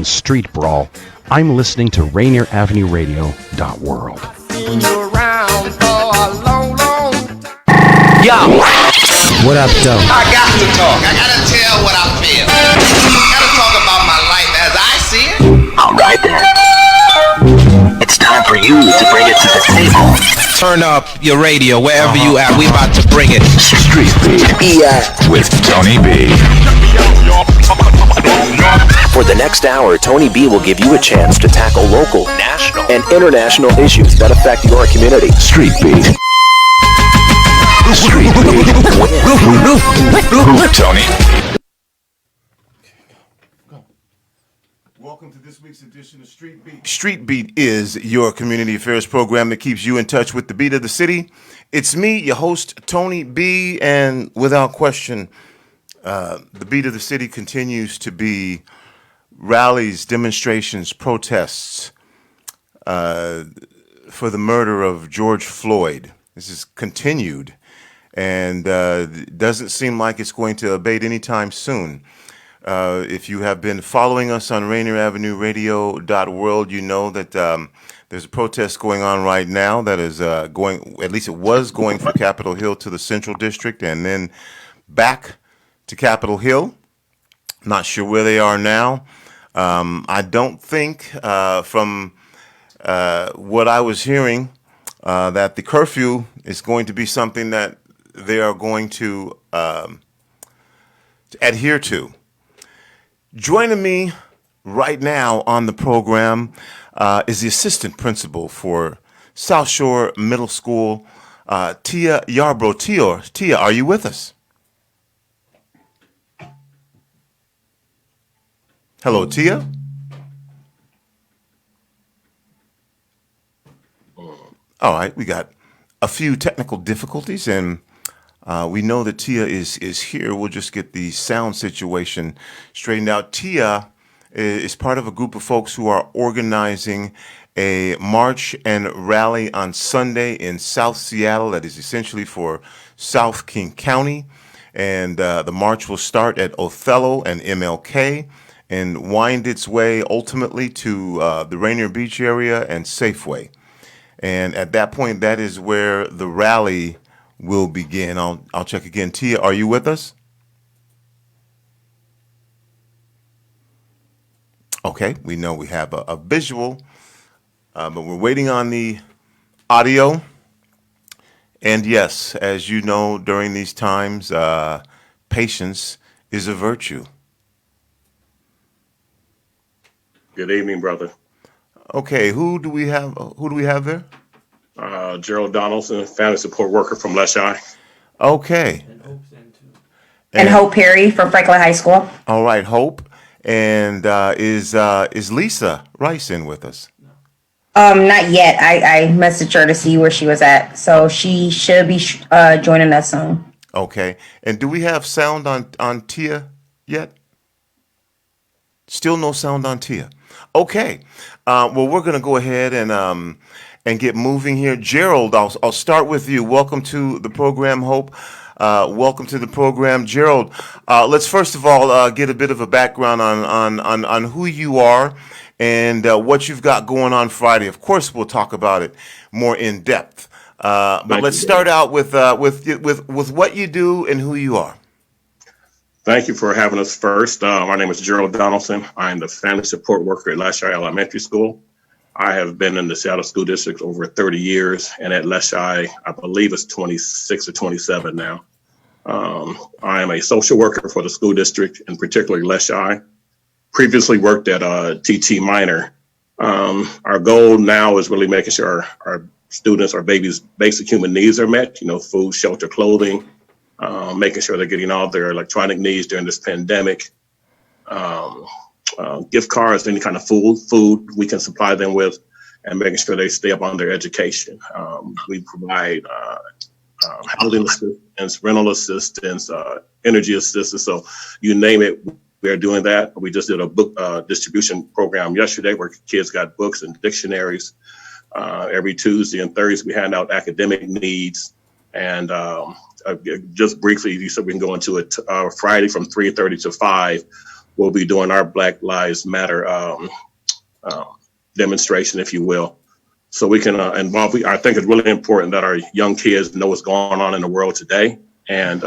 Street Brawl. I'm listening to Rainier Avenue Radio.world. Seen you around for a long, long time. Yo! What up, though? I got to talk. I gotta tell what I feel. I gotta talk about my life as I see it. Alright then. It's time for you to bring it to the table. Turn up your radio wherever you at. We about to bring it. StreetBeat with Tony B. For the next hour, Tony B will give you a chance to tackle local, national, and international issues that affect your community. StreetBeat. Tony. Welcome to this week's edition of Street Beat. Street Beat is your community affairs program that keeps you in touch with the beat of the city. It's me, your host, Tony B, and without question, the beat of the city continues to be rallies, demonstrations, protests for the murder of George Floyd. This is continued, and it doesn't seem like it's going to abate anytime soon. If you have been following us on Rainier Avenue Radio.world, you know that there's a protest going on right now that is going, at least it was going from Capitol Hill to the Central District and then back to Capitol Hill. Not sure where they are now. I don't think from what I was hearing that the curfew is going to be something that they are going to adhere to. Joining me right now on the program is the assistant principal for Southshore Middle School, Tia Yarbrough. Tia, are you with us? Hello, Tia. All right, we got a few technical difficulties, and we know that Tia is here. We'll just get the sound situation straightened out. Tia is part of a group of folks who are organizing a march and rally on Sunday in South Seattle that is essentially for South King County. And the march will start at Othello and MLK and wind its way ultimately to the Rainier Beach area and Safeway. And at that point, that is where the rally will begin. I'll check again. Tia, are you with us? Okay, we know we have a visual, but we're waiting on the audio. And yes, as you know, during these times, patience is a virtue. Good evening, brother. Okay, who do we have? Who do we have there? Gerald Donaldson, family support worker from Leschi. Okay. And Hope Perry from Franklin High School. All right, Hope. And is Lisa Rice in with us? Not yet. I messaged her to see where she was at, so she should be joining us soon. Okay. And do we have sound on Tia yet? Still no sound on Tia. Okay. Well, we're going to go ahead and get moving here. Gerald, I'll start with you. Welcome to the program, Hope. Welcome to the program, Gerald. Let's first of all get a bit of a background on who you are and what you've got going on Friday. Of course, we'll talk about it more in depth. But let's start out with what you do and who you are. Thank you for having us first. My name is Gerald Donaldson. I'm the family support worker at Leschi Elementary School. I have been in the Seattle School District over 30 years, and at Leschi, I believe it's 26 or 27 now. I am a social worker for the school district, and particularly Leschi. Previously worked at TT Minor. Our goal now is really making sure our students, our babies' basic human needs are met, food, shelter, clothing, making sure they're getting all their electronic needs during this pandemic. Gift cards, any kind of food we can supply them with, and making sure they stay up on their education. We provide housing assistance, rental assistance, energy assistance. So you name it, we're doing that. We just did a book distribution program yesterday where kids got books and dictionaries. Every Tuesday and Thursday, we hand out academic needs. And just briefly, you said we can go into it Friday from 3:30 to 5. we'll be doing our Black Lives Matter demonstration, if you will. So we can involve, I think it's really important that our young kids know what's going on in the world today. And,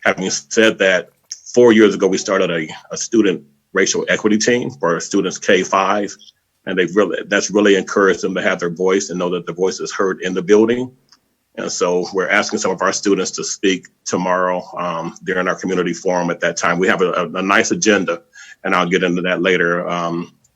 having said that, 4 years ago, we started a student racial equity team for students K-5. And that's really encouraged them to have their voice and know that their voice is heard in the building. And so we're asking some of our students to speak tomorrow during our community forum at that time. We have a nice agenda, and I'll get into that later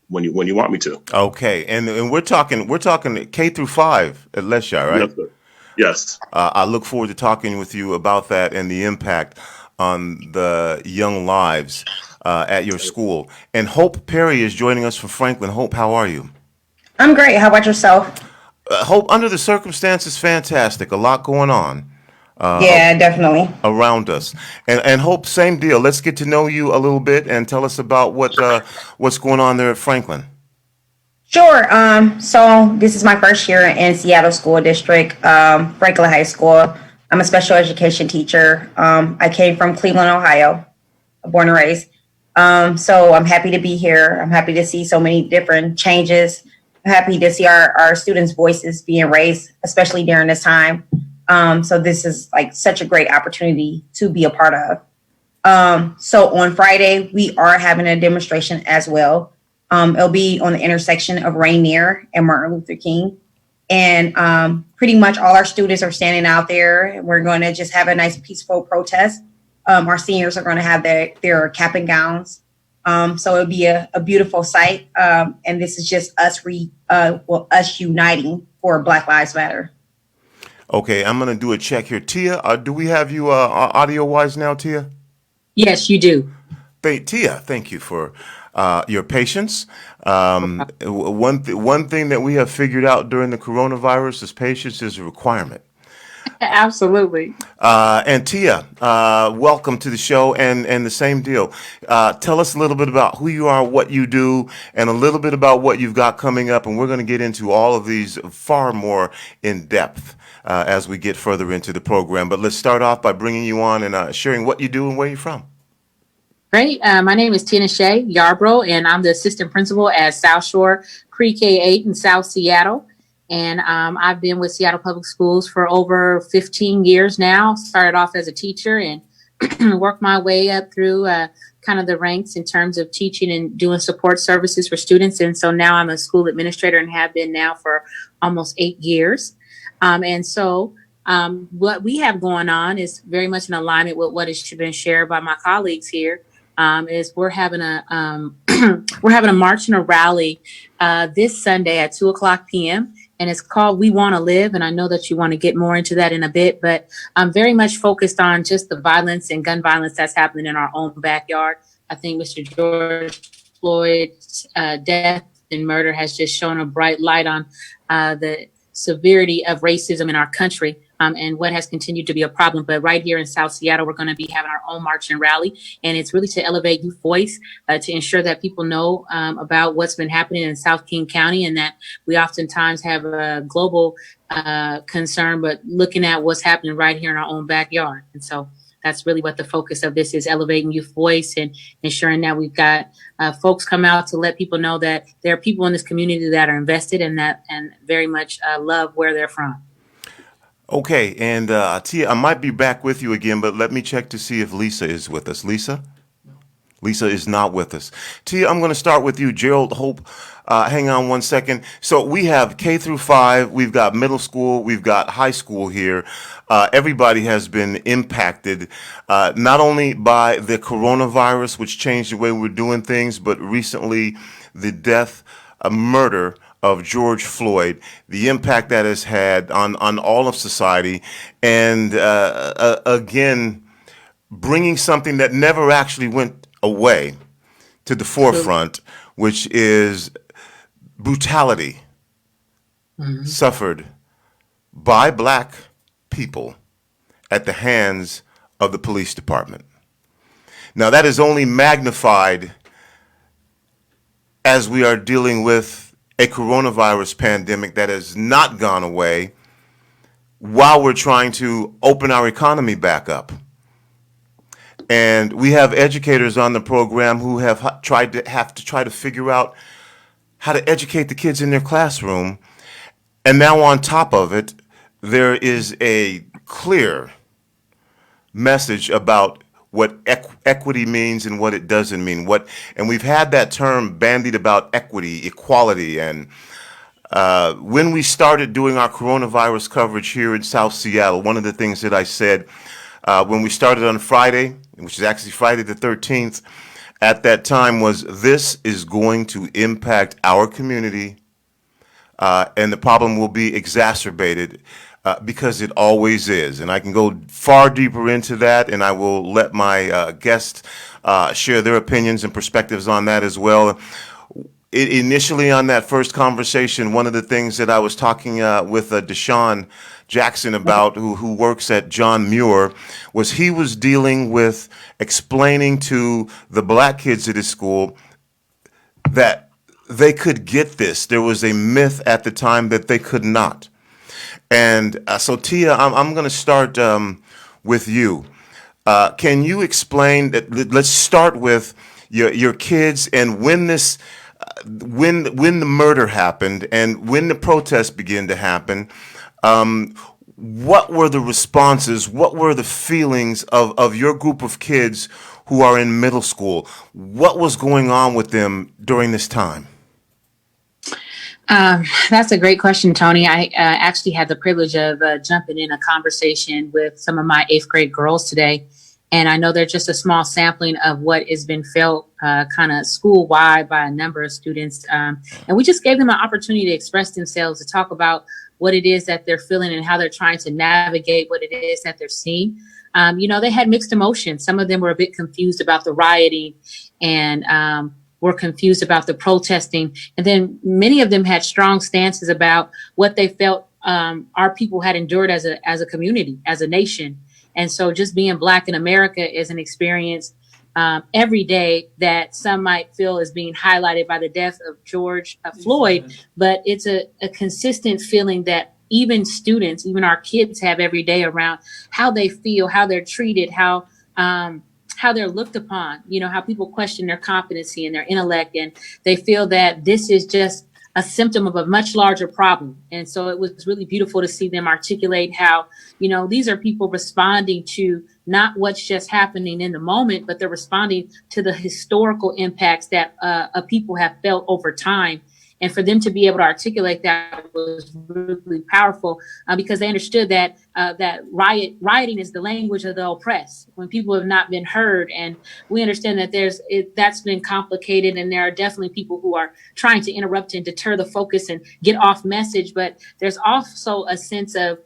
when you want me to. Okay, and we're talking K through 5 at Leschi, right? Yes, sir. Yes. I look forward to talking with you about that and the impact on the young lives at your school. And Hope Perry is joining us from Franklin. Hope, how are you? I'm great. How about yourself? Hope, under the circumstances, fantastic. A lot going on. Yeah, definitely. Around us. And Hope, same deal. Let's get to know you a little bit and tell us about what's going on there at Franklin. Sure. So this is my first year in Seattle School District, Franklin High School. I'm a special education teacher. I came from Cleveland, Ohio, born and raised. So I'm happy to be here. I'm happy to see so many different changes. I'm happy to see our students' voices being raised, especially during this time. So this is like such a great opportunity to be a part of. So on Friday, we are having a demonstration as well. It'll be on the intersection of Rainier and Martin Luther King. And pretty much all our students are standing out there. We're going to just have a nice peaceful protest. Our seniors are going to have their cap and gowns. So it'll be a beautiful sight. And this is just us uniting for Black Lives Matter. Okay, I'm going to do a check here. Tia, do we have you audio-wise now, Tia? Yes, you do. Tia, thank you for your patience. One thing that we have figured out during the coronavirus is patience is a requirement. Absolutely. And Tia, welcome to the show, and the same deal. Tell us a little bit about who you are, what you do, and a little bit about what you've got coming up, and we're going to get into all of these far more in depth as we get further into the program. But let's start off by bringing you on and sharing what you do and where you're from. Great. My name is Tina Shea Yarbrough, and I'm the assistant principal at Southshore Pre-K-8 in South Seattle. And I've been with Seattle Public Schools for over 15 years now. Started off as a teacher and worked my way up through kind of the ranks in terms of teaching and doing support services for students. And so now I'm a school administrator and have been now for almost 8 years. And so what we have going on is very much in alignment with what has been shared by my colleagues here. Is we're having a march and a rally this Sunday at 2:00 p.m. and it's called We Want to Live. And I know that you want to get more into that in a bit, but I'm very much focused on just the violence and gun violence that's happening in our own backyard. I think Mr. George Floyd's death and murder has just shown a bright light on the severity of racism in our country. And what has continued to be a problem. But right here in South Seattle, we're going to be having our own march and rally. And it's really to elevate youth voice, to ensure that people know about what's been happening in South King County, and that we oftentimes have a global concern, but looking at what's happening right here in our own backyard. And so that's really what the focus of this is, elevating youth voice and ensuring that we've got folks come out to let people know that there are people in this community that are invested in that and very much love where they're from. Okay, and Tia, I might be back with you again, but let me check to see if Lisa is with us. Lisa? Lisa is not with us. Tia, I'm going to start with you. Gerald, Hope, hang on one second. So we have K through 5, we've got middle school, we've got high school here. Everybody has been impacted, not only by the coronavirus, which changed the way we're doing things, but recently the death, murder of George Floyd, the impact that has had on all of society, and again, bringing something that never actually went away to the forefront, which is brutality suffered by Black people at the hands of the police department. Now, that is only magnified as we are dealing with a coronavirus pandemic that has not gone away while we're trying to open our economy back up. And we have educators on the program who have tried to figure out how to educate the kids in their classroom. And now on top of it, there is a clear message about what equity means and what it doesn't mean. And we've had that term bandied about equity, equality, and when we started doing our coronavirus coverage here in South Seattle, one of the things that I said when we started on Friday, which is actually Friday the 13th, at that time was, this is going to impact our community, and the problem will be exacerbated because it always is. And I can go far deeper into that, and I will let my guests share their opinions and perspectives on that as well. Initially on that first conversation, one of the things that I was talking with Deshaun Jackson about, who works at John Muir, was he was dealing with explaining to the black kids at his school that they could get this. There was a myth at the time that they could not. And so Tia, I'm going to start with you. Can you explain that? Let's start with your kids and when this, when the murder happened and when the protests began to happen. What were the responses? What were the feelings of your group of kids who are in middle school? What was going on with them during this time? That's a great question, Tony. I actually had the privilege of jumping in a conversation with some of my 8th grade girls today. And I know they're just a small sampling of what has been felt kind of school-wide by a number of students. And we just gave them an opportunity to express themselves, to talk about what it is that they're feeling and how they're trying to navigate what it is that they're seeing. They had mixed emotions. Some of them were a bit confused about the rioting and were confused about the protesting. And then many of them had strong stances about what they felt our people had endured as a community, as a nation. And so just being Black in America is an experience every day that some might feel is being highlighted by the death of George Floyd, but it's a consistent feeling that even students, even our kids have every day around how they feel, how they're treated, how they're looked upon, how people question their competency and their intellect, and they feel that this is just a symptom of a much larger problem. And so it was really beautiful to see them articulate how, these are people responding to not what's just happening in the moment, but they're responding to the historical impacts that people have felt over time. And for them to be able to articulate that was really powerful because they understood that rioting is the language of the oppressed when people have not been heard. And we understand that that's been complicated, and there are definitely people who are trying to interrupt and deter the focus and get off message. But there's also a sense of,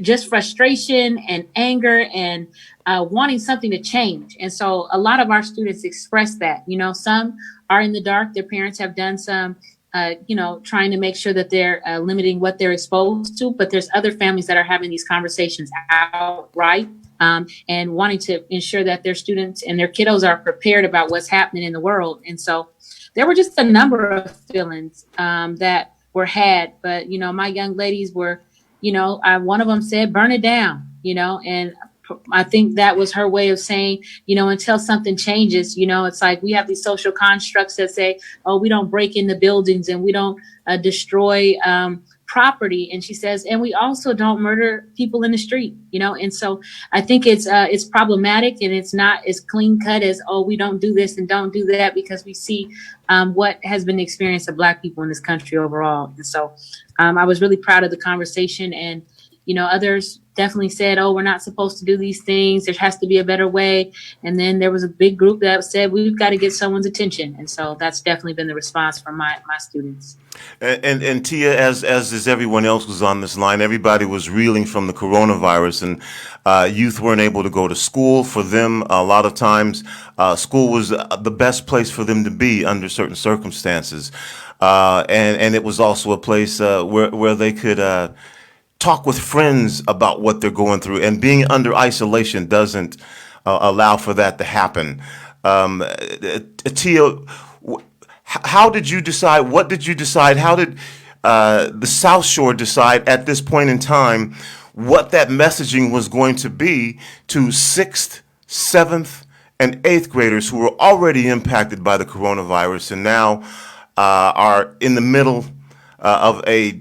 just frustration and anger and wanting something to change. And so a lot of our students express that. Some are in the dark. Their parents have done some, trying to make sure that they're limiting what they're exposed to. But there's other families that are having these conversations outright and wanting to ensure that their students and their kiddos are prepared about what's happening in the world. And so there were just a number of feelings that were had. But, my young ladies were, one of them said, burn it down, and I think that was her way of saying, until something changes, it's like we have these social constructs that say, oh, we don't break into buildings and we don't destroy property. And she says, and we also don't murder people in the street, and so I think it's problematic, and it's not as clean cut as, oh, we don't do this and don't do that, because we see what has been the experience of Black people in this country overall. And so I was really proud of the conversation, and others definitely said, oh, we're not supposed to do these things. There has to be a better way. And then there was a big group that said, we've got to get someone's attention. And so that's definitely been the response from my students. And Tia, as is everyone else was on this line, everybody was reeling from the coronavirus, and youth weren't able to go to school. For them, a lot of times, school was the best place for them to be under certain circumstances. And it was also a place where they could talk with friends about what they're going through, and being under isolation doesn't allow for that to happen. Tia, how did you decide? What did you decide? How did the South Shore decide at this point in time what that messaging was going to be to 6th, 7th, and 8th graders who were already impacted by the coronavirus and now are in the middle of a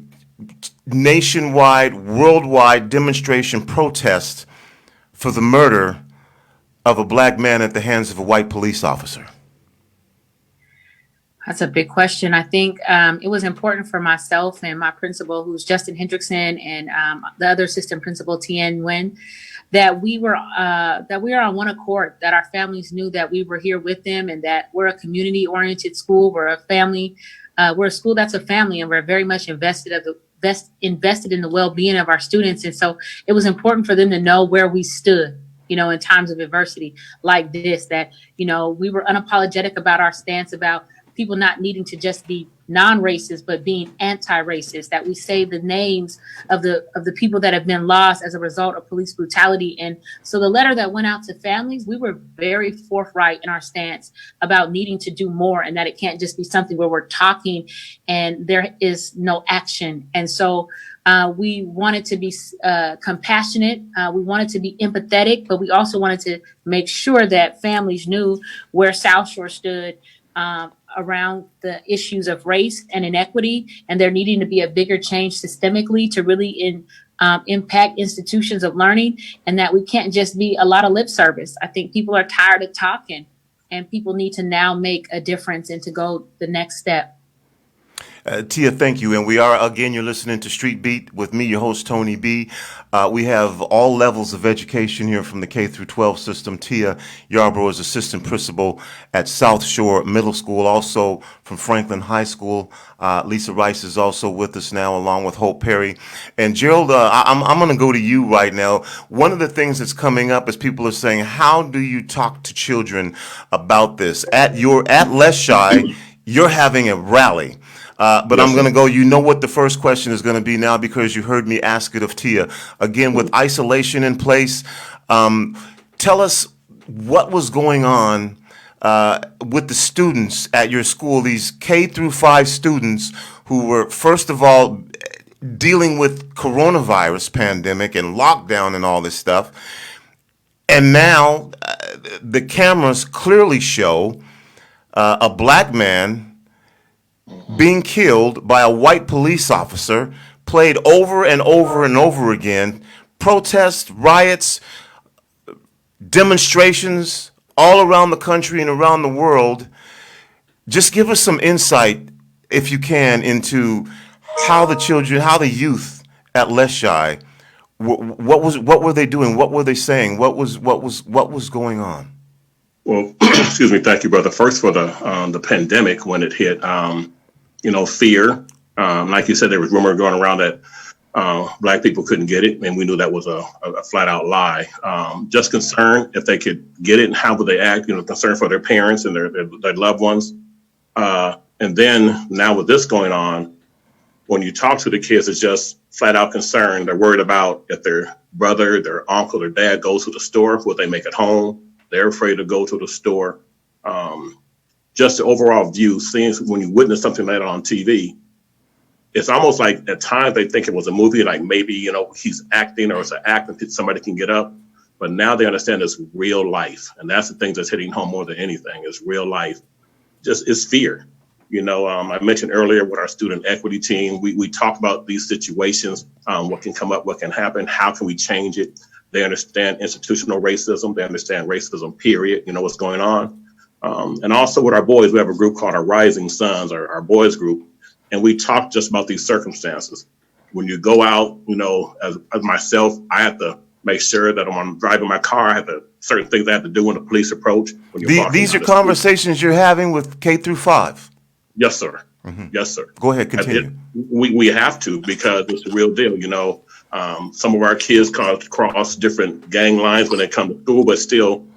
nationwide, worldwide demonstration protest for the murder of a black man at the hands of a white police officer? That's a big question. I think it was important for myself and my principal, who's Justin Hendrickson, and the other assistant principal, Tien Nguyen, that we were on one accord, that our families knew that we were here with them, and that we're a community-oriented school. We're a family. We're a school that's a family, and we're very much invested in the well-being of our students. And so it was important for them to know where we stood, you know, in times of adversity like this, that, you know, we were unapologetic about our stance about people not needing to just be non-racist, but being anti-racist, that we say the names of the people that have been lost as a result of police brutality. And so the letter that went out to families, we were very forthright in our stance about needing to do more, and that it can't just be something where we're talking and there is no action. And so we wanted to be compassionate. We wanted to be empathetic, but we also wanted to make sure that families knew where South Shore stood around the issues of race and inequity, and there needing to be a bigger change systemically to really impact institutions of learning, and that we can't just be a lot of lip service. I think people are tired of talking, and people need to now make a difference and to go the next step. Tia, thank you. And we are, again, you're listening to Street Beat with me, your host, Tony B. We have all levels of education here from the K through 12 system. Tia Yarbrough is assistant principal at Southshore Middle School, also from Franklin High School. Lisa Rice is also with us now, along with Hope Perry. And Gerald, I'm going to go to you right now. One of the things that's coming up is people are saying, how do you talk to children about this? At Leschi, you're having a rally. But I'm going to go, you know what the first question is going to be now, because you heard me ask it of Tia. Again, with isolation in place, tell us what was going on with the students at your school, these K through 5 students who were, first of all, dealing with coronavirus pandemic and lockdown and all this stuff. And now the cameras clearly show a black man being killed by a white police officer, played over and over and over again. Protests, riots, demonstrations all around the country and around the world. Just give us some insight, if you can, into how the children, how the youth at Leschi, what were they doing? What were they saying? What was going on? Well, excuse me. Thank you, brother. First, for the pandemic, when it hit, fear. Like you said, there was rumor going around that black people couldn't get it, and we knew that was a flat out lie. Just concern if they could get it and how would they act, concern for their parents and their loved ones. And then now with this going on, when you talk to the kids, it's just flat out concern. They're worried about if their brother, their uncle, their dad goes to the store, will they make it home? They're afraid to go to the store. Just the overall view, seeing when you witness something like that on TV, it's almost like at times they think it was a movie, like maybe, he's acting or it's an act and somebody can get up. But now they understand it's real life. And that's the thing that's hitting home more than anything is real life. Just it's fear. I mentioned earlier with our student equity team, we talk about these situations, what can come up, what can happen, how can we change it? They understand institutional racism. They understand racism, period. What's going on. And also with our boys, we have a group called our Rising Sons, our boys group, and we talk just about these circumstances. When you go out, as myself, I have to make sure that when I'm driving my car, I have certain things I have to do when the police approach. These are conversations you're having with K through 5? Yes, sir. Mm-hmm. Yes, sir. Go ahead, continue. We have to, because it's the real deal. Some of our kids cross different gang lines when they come to school, but still,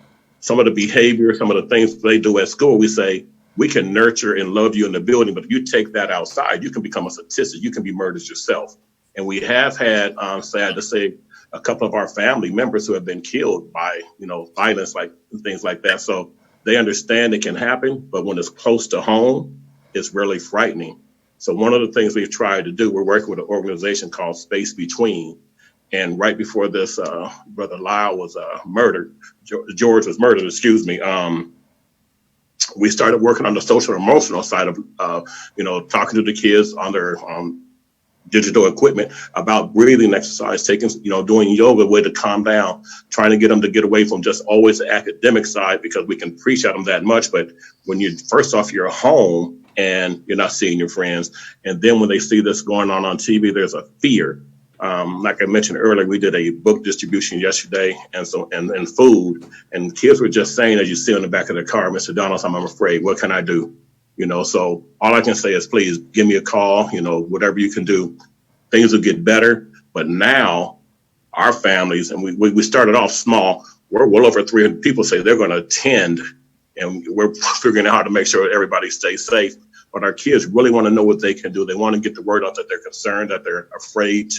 some of the behavior, some of the things they do at school, we say, we can nurture and love you in the building, but if you take that outside, you can become a statistic. You can be murdered yourself. And we have had, sad to say, a couple of our family members who have been killed by, violence, like things like that. So they understand it can happen, but when it's close to home, it's really frightening. So one of the things we've tried to do, we're working with an organization called Space Between, And right before this, Brother Lyle was murdered, George was murdered, excuse me. We started working on the social and emotional side of, talking to the kids on their digital equipment about breathing exercise, taking, doing yoga, a way to calm down, trying to get them to get away from just always the academic side, because we can preach at them that much. But when you're home and you're not seeing your friends, and then when they see this going on TV, there's a fear. Like I mentioned earlier, we did a book distribution yesterday, and food, and kids were just saying, as you see in the back of the car, Mr. Donaldson, I'm afraid, what can I do? So all I can say is, please give me a call, whatever you can do. Things will get better. But now our families, and we started off small, we're well over 300 people say they're going to attend, and we're figuring out how to make sure everybody stays safe. But our kids really want to know what they can do. They want to get the word out that they're concerned, that they're afraid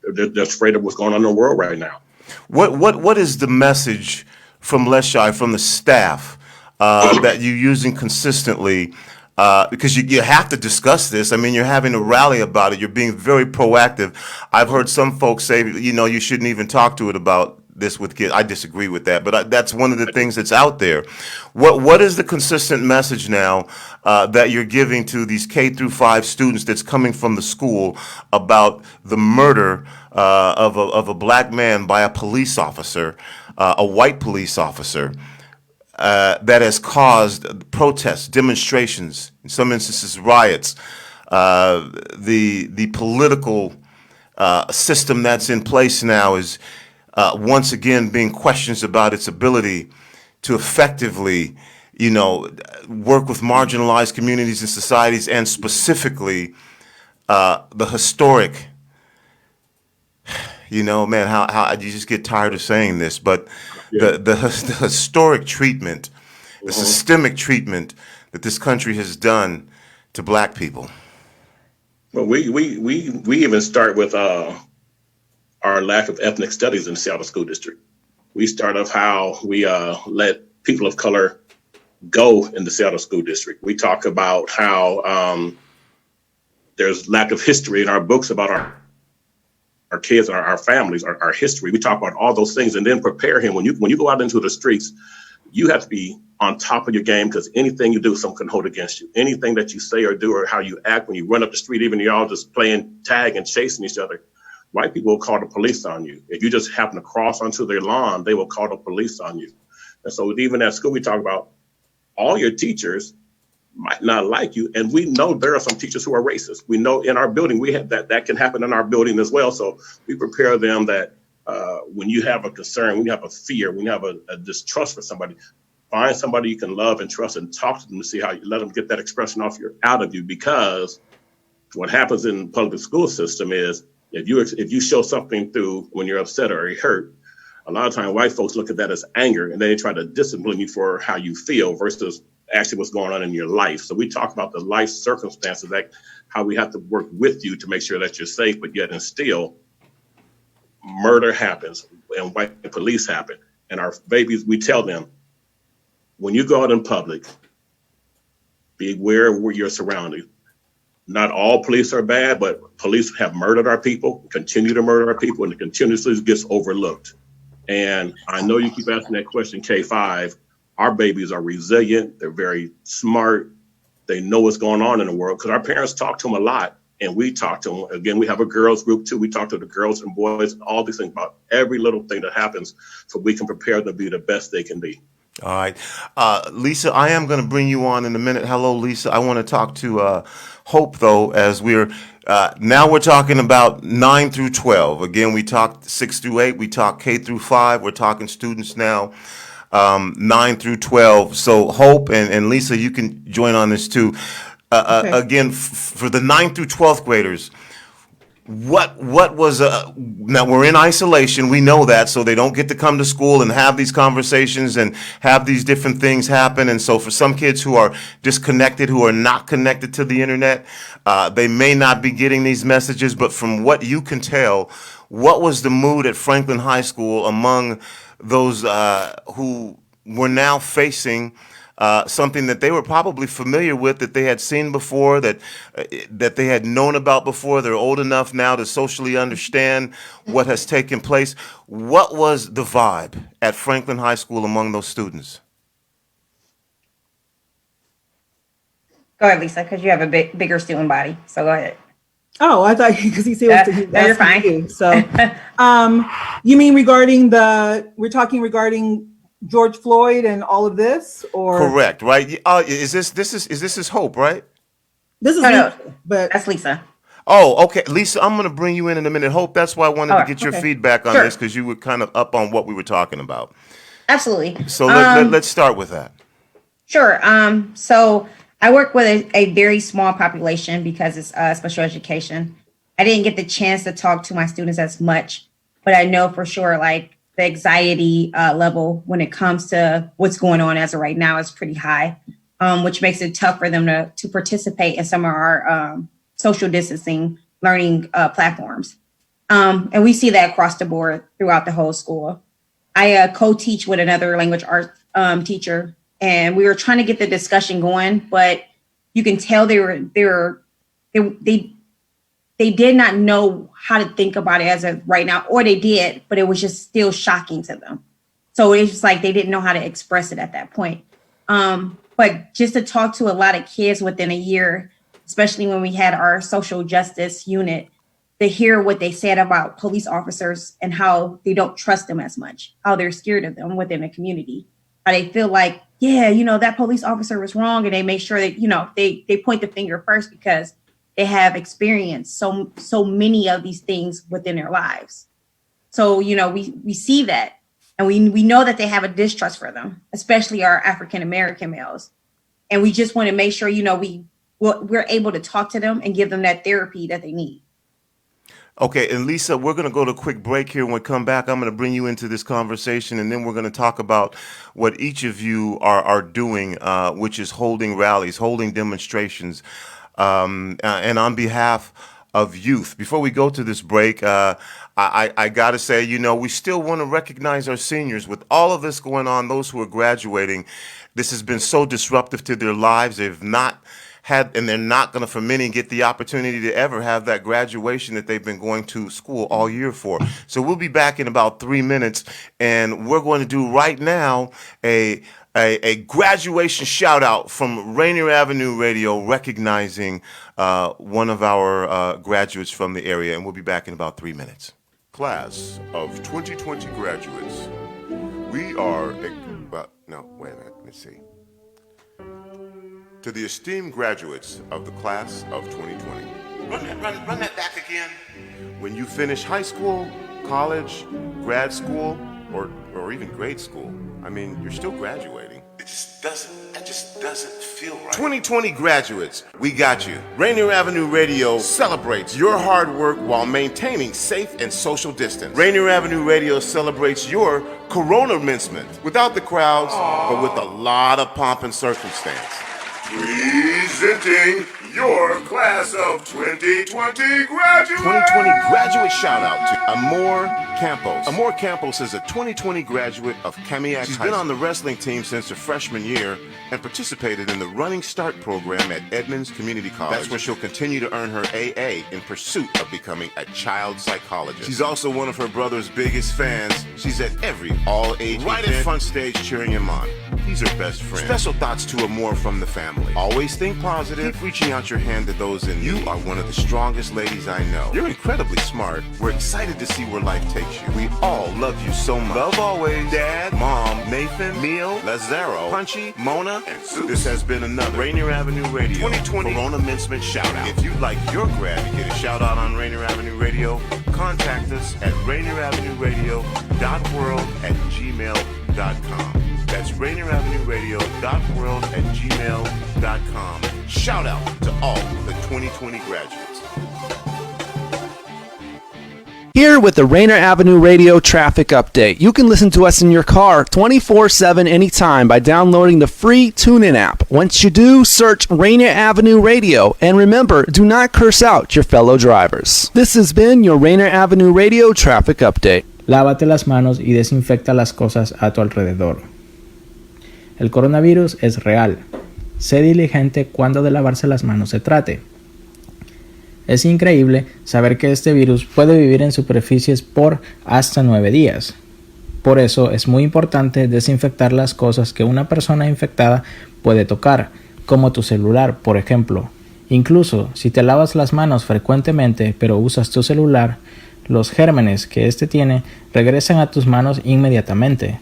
they're afraid of what's going on in the world right now. What is the message from Leschi, from the staff, that you're using consistently? Because you have to discuss this. I mean, you're having a rally about it. You're being very proactive. I've heard some folks say, you shouldn't even talk to it about this with kids. I disagree with that, but that's one of the things that's out there. What is the consistent message now that you're giving to these K-5 students that's coming from the school about the murder of a black man by a police officer, a white police officer, that has caused protests, demonstrations, in some instances riots, the political system that's in place now is once again being questions about its ability to effectively, work with marginalized communities and societies, and specifically the historic, man, how you just get tired of saying this, but the historic treatment, the systemic treatment that this country has done to black people. Well, we even start with our lack of ethnic studies in the Seattle School District. We start off how we let people of color go in the Seattle School District. We talk about how there's lack of history in our books about our kids, our families, our history. We talk about all those things, and then prepare him. When you go out into the streets, you have to be on top of your game, because anything you do, someone can hold against you. Anything that you say or do, or how you act when you run up the street, even y'all just playing tag and chasing each other, white people will call the police on you. If you just happen to cross onto their lawn, they will call the police on you. And so even at school, we talk about all your teachers might not like you. And we know there are some teachers who are racist. We know in our building, we have that can happen in our building as well. So we prepare them that when you have a concern, when you have a fear, when you have a distrust for somebody, find somebody you can love and trust and talk to them to see how you let them get that expression out of you. Because what happens in the public school system is, if you show something through when you're upset or hurt, a lot of times white folks look at that as anger, and they try to discipline you for how you feel versus actually what's going on in your life. So we talk about the life circumstances, like how we have to work with you to make sure that you're safe, but yet and still murder happens and white police happen. And our babies, we tell them, when you go out in public, be aware of where you're surrounded. Not all police are bad, but police have murdered our people, continue to murder our people, and it continuously gets overlooked. And I know you keep asking that question, K5. Our babies are resilient. They're very smart. They know what's going on in the world, because our parents talk to them a lot, and we talk to them. Again, we have a girls group too. We talk to the girls and boys, all these things about every little thing that happens, so we can prepare them to be the best they can be. All right. Lisa, I am going to bring you on in a minute. Hello, Lisa. I want to talk to Hope, though, as we're talking about 9 through 12. Again, we talked 6 through 8. We talked K-5. We're talking students now 9 through 12. So Hope and Lisa, you can join on this too. Okay. Again, for the 9th through 12th graders, what was now we're in isolation, we know that, so they don't get to come to school and have these conversations and have these different things happen. And so for some kids who are disconnected, who are not connected to the internet, they may not be getting these messages. But from what you can tell, what was the mood at Franklin High School among those who were now facing something that they were probably familiar with, that they had seen before, that they had known about before. They're old enough now to socially understand what has taken place. What was the vibe at Franklin High School among those students? Go ahead, Lisa, because you have a bigger student body. So go ahead. Oh, I thought because he said no, you're fine. You. So, you mean we're talking regarding George Floyd and all of this, or correct? Right? Is this his hope? Right? This is no, but that's Lisa. Oh, okay, Lisa. I'm going to bring you in a minute. Hope, that's why I wanted to get your feedback on this, because you were kind of up on what we were talking about. Absolutely. So let's start with that. Sure. So I work with a very small population because it's special education. I didn't get the chance to talk to my students as much, but I know for sure, like, the anxiety level when it comes to what's going on as of right now is pretty high, which makes it tough for them to participate in some of our social distancing learning platforms. And we see that across the board throughout the whole school. I co-teach with another language arts teacher, and we were trying to get the discussion going, but you can tell they did not know how to think about it as of right now, or they did, but it was just still shocking to them. So it's just like they didn't know how to express it at that point. But just to talk to a lot of kids within a year, especially when we had our social justice unit, to hear what they said about police officers and how they don't trust them as much, how they're scared of them within the community, how they feel like, yeah, that police officer was wrong, and they make sure that, they point the finger first because they have experienced so many of these things within their lives. So, we see that, and we know that they have a distrust for them, especially our African-American males. And we just want to make sure, we're able to talk to them and give them that therapy that they need. Okay, and Lisa, we're going to go to a quick break here. When we come back, I'm going to bring you into this conversation, and then we're going to talk about what each of you are doing, which is holding rallies, holding demonstrations, and on behalf of youth. Before we go to this break, I got to say, we still want to recognize our seniors. With all of this going on, those who are graduating, this has been so disruptive to their lives. They've not had, and they're not going to, for many, get the opportunity to ever have that graduation that they've been going to school all year for. So we'll be back in about 3 minutes, and we're going to do right now a graduation shout out from Rainier Avenue Radio, recognizing one of our graduates from the area, and we'll be back in about 3 minutes. Class of 2020 graduates, we are, wait a minute, let's see. To the esteemed graduates of the class of 2020. Run that back again. When you finish high school, college, grad school, or even grade school, you're still graduating. That just doesn't feel right. 2020 graduates, we got you. Rainier Avenue Radio celebrates your hard work while maintaining safe and social distance. Rainier Avenue Radio celebrates your Corona-mencement without the crowds, but with a lot of pomp and circumstance. Presenting your class of 2020 graduates. 2020 graduate shout out to Amor Campos. Amor Campos is a 2020 graduate of Kamiak. She's been on the wrestling team since her freshman year and participated in the Running Start program at Edmonds Community College. That's where she'll continue to earn her AA in pursuit of becoming a child psychologist. She's also one of her brother's biggest fans. She's at every all-age right event, at front stage cheering him on. He's her best friend. Special thoughts to Amor from the family. Always think positive. Keep reaching out your hand to those in need. You are one of the strongest ladies I know. You're incredibly smart. We're excited to see where life takes you. We all love you so much. Love always, Dad, Mom, Nathan, Neil, Lazaro, Punchy, Mona, and Sue. This has been another Rainier Avenue Radio 2020 Corona-mencement shout out. If you'd like your grad to get a shout out on Rainier Avenue Radio, contact us at rainieravenueradio.world@gmail.com. That's rainieravenueradio.world@gmail.com. Shout out to all the 2020 graduates. Here with the Rainier Avenue Radio traffic update. You can listen to us in your car 24/7 anytime by downloading the free TuneIn app. Once you do, search Rainier Avenue Radio. And remember, do not curse out your fellow drivers. This has been your Rainier Avenue Radio traffic update. Lávate las manos y desinfecta las cosas a tu alrededor. El coronavirus es real. Sé diligente cuando de lavarse las manos se trate. Es increíble saber que este virus puede vivir en superficies por hasta 9 días. Por eso es muy importante desinfectar las cosas que una persona infectada puede tocar, como tu celular, por ejemplo. Incluso si te lavas las manos frecuentemente pero usas tu celular, los gérmenes que éste tiene regresan a tus manos inmediatamente.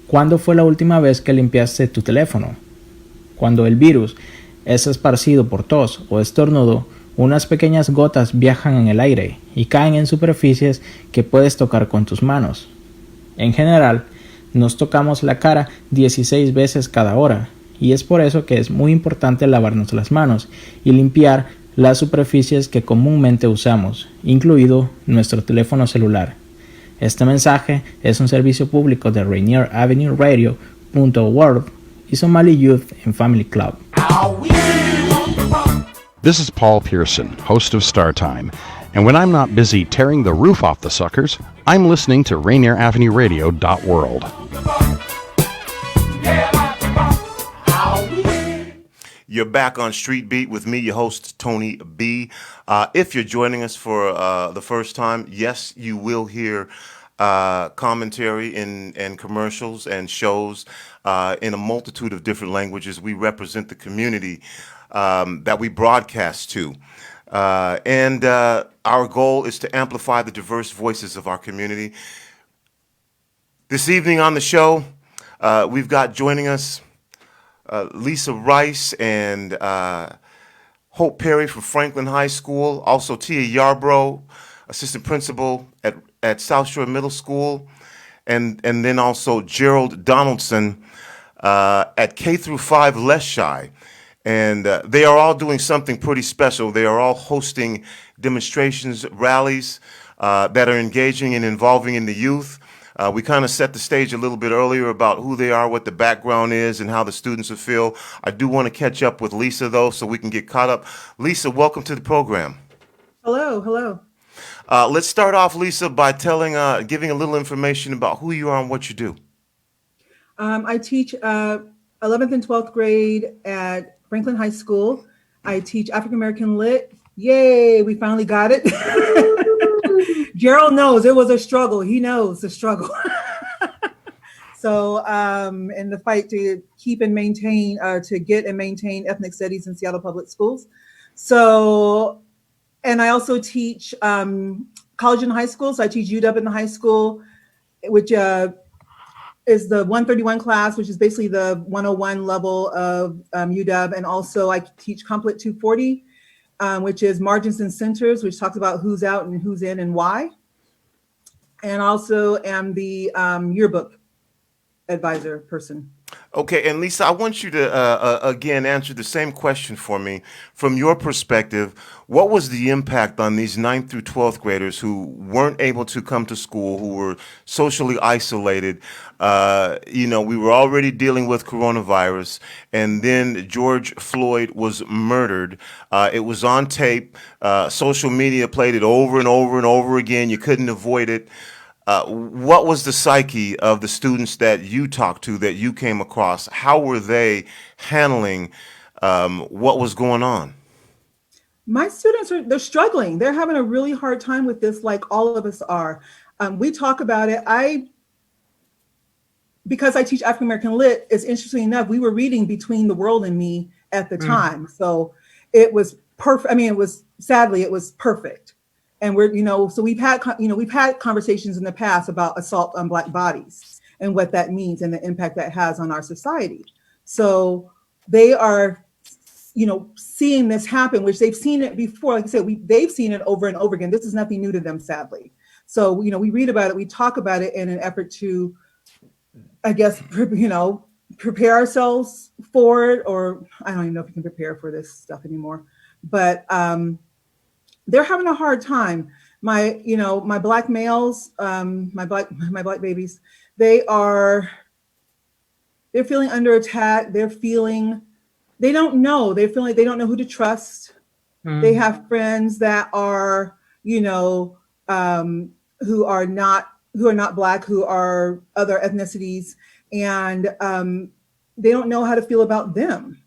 ¿Cuándo fue la última vez que limpiaste tu teléfono? Cuando el virus es esparcido por tos o estornudo, unas pequeñas gotas viajan en el aire y caen en superficies que puedes tocar con tus manos. En general, nos tocamos la cara 16 veces cada hora, y es por eso que es muy importante lavarnos las manos y limpiar las superficies que comúnmente usamos, incluido nuestro teléfono celular. Este mensaje es un servicio público de Rainier Avenue Radio.org y Somali Youth and Family Club. This is Paul Pearson, host of Star Time, and when I'm not busy tearing the roof off the suckers, I'm listening to RainierAvenueRadio.world. You're back on Street Beat with me, your host, Tony B. If you're joining us for the first time, yes, you will hear commentary and commercials and shows in a multitude of different languages. We represent the community that we broadcast to. And our goal is to amplify the diverse voices of our community. This evening on the show, we've got joining us Lisa Rice and Hope Perry from Franklin High School. Also Tia Yarbrough, assistant principal at Southshore Middle School. And then also Gerald Donaldson at K through 5 Leschi. And they are all doing something pretty special. They are all hosting demonstrations, rallies that are engaging and involving in the youth. We kind of set the stage a little bit earlier about who they are, what the background is, and how the students will feel. I do want to catch up with Lisa, though, so we can get caught up. Lisa, welcome to the program. Hello, hello. Let's start off, Lisa, by giving a little information about who you are and what you do. I teach 11th and 12th grade at Franklin High School. I teach African American Lit. Yay, we finally got it. Gerald knows it was a struggle. He knows the struggle. So in the fight to keep and maintain, to get and maintain ethnic studies in Seattle Public Schools. So, and I also teach college and high school. So I teach UW in the high school, which is the 131 class, which is basically the 101 level of UW. And also I teach Complet 240. Which is margins and centers, which talks about who's out and who's in and why. And also am the yearbook advisor person. Okay, and Lisa, I want you to, again, answer the same question for me. From your perspective, what was the impact on these 9th through 12th graders who weren't able to come to school, who were socially isolated? We were already dealing with coronavirus, and then George Floyd was murdered. It was on tape. Social media played it over and over and over again. You couldn't avoid it. What was the psyche of the students that you talked to, that you came across? How were they handling what was going on? My students they're struggling. They're having a really hard time with this, like all of us are. We talk about it. Because I teach African American Lit, it's interesting enough, we were reading Between the World and Me at the time. So it was perfect. I mean, sadly, it was perfect. And so we've had conversations in the past about assault on Black bodies and what that means and the impact that has on our society. So they are, seeing this happen, which they've seen it before. Like I said, they've seen it over and over again. This is nothing new to them, sadly. So, we read about it, we talk about it in an effort to, I guess, prepare ourselves for it, or I don't even know if we can prepare for this stuff anymore, but, they're having a hard time. My Black males, my black babies, they're feeling under attack. They don't know. They feel like they don't know who to trust. They have friends that are, who are not Black, who are other ethnicities, and they don't know how to feel about them.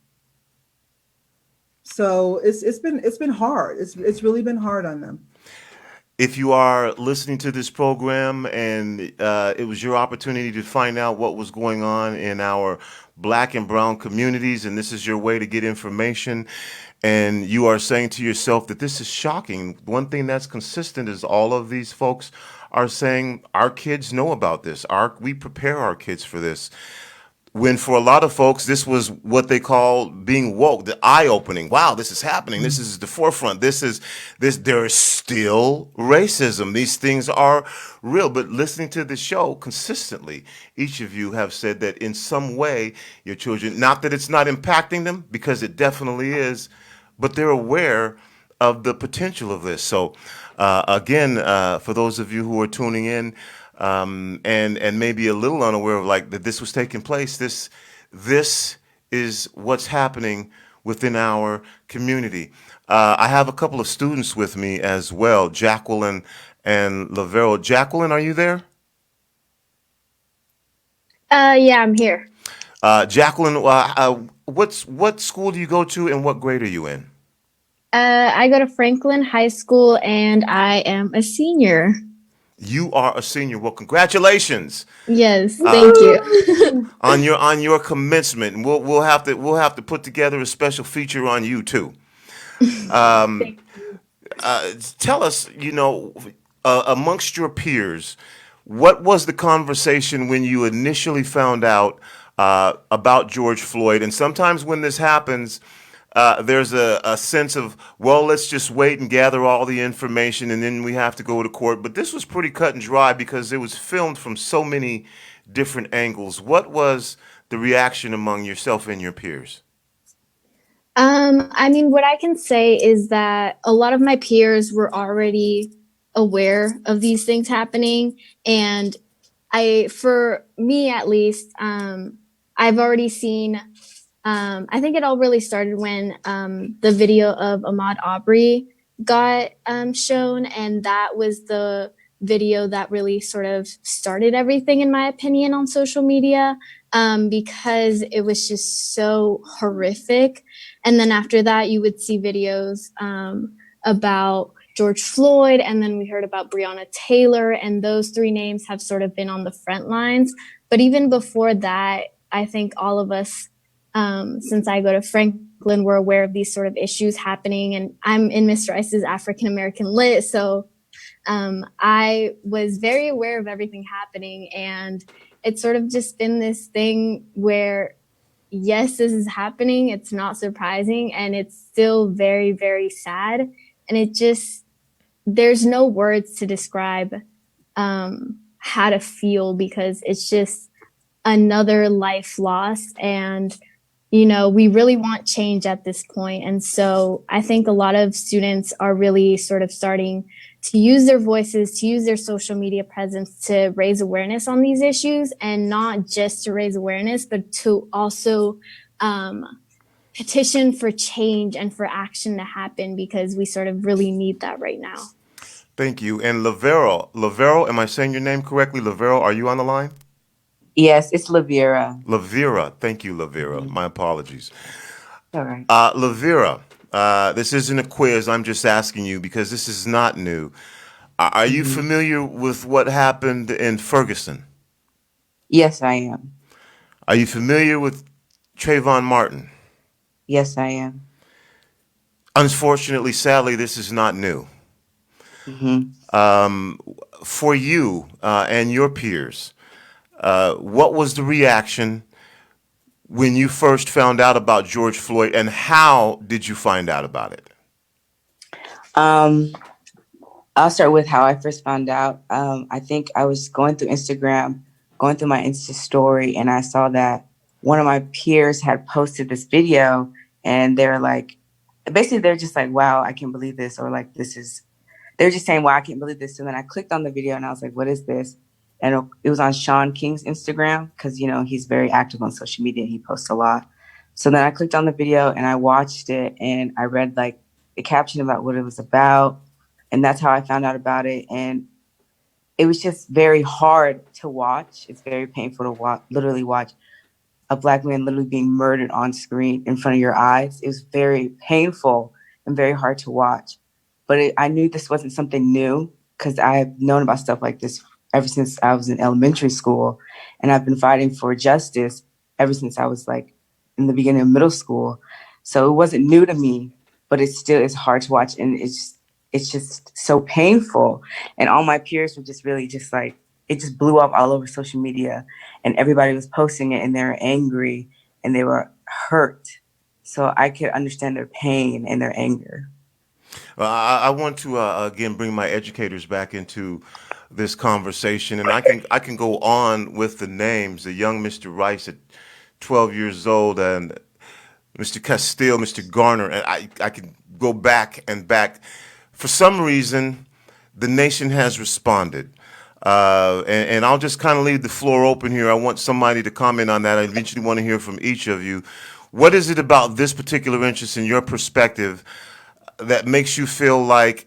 So it's been hard. It's really been hard on them. If you are listening to this program and it was your opportunity to find out what was going on in our Black and brown communities, and this is your way to get information, and you are saying to yourself that this is shocking, one thing that's consistent is all of these folks are saying our kids know about this. We prepare our kids for this. When for a lot of folks, this was what they call being woke, the eye-opening. Wow, this is happening. This is the forefront. There is still racism. These things are real. But listening to the show consistently, each of you have said that in some way, your children, not that it's not impacting them, because it definitely is, but they're aware of the potential of this. So again, for those of you who are tuning in, and maybe a little unaware of like that this was taking place. This is what's happening within our community. I have a couple of students with me as well, Jacquelyn and Levera. Jacquelyn, are you there? Yeah, I'm here. Jacquelyn, what school do you go to and what grade are you in? I go to Franklin High School and I am a senior. You are a senior. Well, congratulations. Yes, thank you. on your commencement. We'll have to put together a special feature on you too. Tell us, amongst your peers, what was the conversation when you initially found out about George Floyd? And sometimes when this happens, there's a sense of, well, let's just wait and gather all the information and then we have to go to court. But this was pretty cut and dry because it was filmed from so many different angles. What was the reaction among yourself and your peers? I mean, what I can say is that a lot of my peers were already aware of these things happening. And for me at least, I've already seen I think it all really started when the video of Ahmaud Arbery got shown, and that was the video that really sort of started everything, in my opinion, on social media, because it was just so horrific. And then after that, you would see videos about George Floyd, and then we heard about Breonna Taylor, and those three names have sort of been on the front lines. But even before that, I think all of us, since I go to Franklin, we're aware of these sort of issues happening. And I'm in Mr. Rice's African American Lit, so I was very aware of everything happening. And it's sort of just been this thing where, yes, this is happening. It's not surprising, and it's still very, very sad. And it just, there's no words to describe how to feel, because it's just another life lost. And we really want change at this point. And so I think a lot of students are really sort of starting to use their voices, to use their social media presence to raise awareness on these issues, and not just to raise awareness, but to also petition for change and for action to happen, because we sort of really need that right now. Thank you. And Levera, am I saying your name correctly? Levera, are you on the line? Yes, it's Levera. Levera. Thank you, Levera. Mm-hmm. My apologies. All right. Levera, this isn't a quiz. I'm just asking you because this is not new. Are you familiar with what happened in Ferguson? Yes, I am. Are you familiar with Trayvon Martin? Yes, I am. Unfortunately, sadly, this is not new. Mm-hmm. For you and your peers, what was the reaction when you first found out about George Floyd, and how did you find out about it? I'll start with how I first found out. I think I was going through Instagram, going through my Insta story, and I saw that one of my peers had posted this video, and they're like, basically they're just like, wow, I can't believe this, or like, they're just saying, wow, I can't believe this. And then I clicked on the video and I was like, what is this? And it was on Sean King's Instagram, because, he's very active on social media. He posts a lot. So then I clicked on the video and I watched it, and I read like the caption about what it was about. And that's how I found out about it. And it was just very hard to watch. It's very painful to literally watch a Black man literally being murdered on screen in front of your eyes. It was very painful and very hard to watch. But I knew this wasn't something new because I've known about stuff like this ever since I was in elementary school. And I've been fighting for justice ever since I was like in the beginning of middle school. So it wasn't new to me, but it still is hard to watch. And it's just so painful. And all my peers were just really just like, it just blew up all over social media and everybody was posting it and they were angry and they were hurt. So I could understand their pain and their anger. I want to again bring my educators back into this conversation, and I can go on with the names. The young Mr. Rice at 12 years old, and Mr. Castile, Mr. Garner, and I can go back and back. For some reason, the nation has responded. And I'll just kind of leave the floor open here. I want somebody to comment on that. I eventually want to hear from each of you. What is it about this particular interest in your perspective that makes you feel like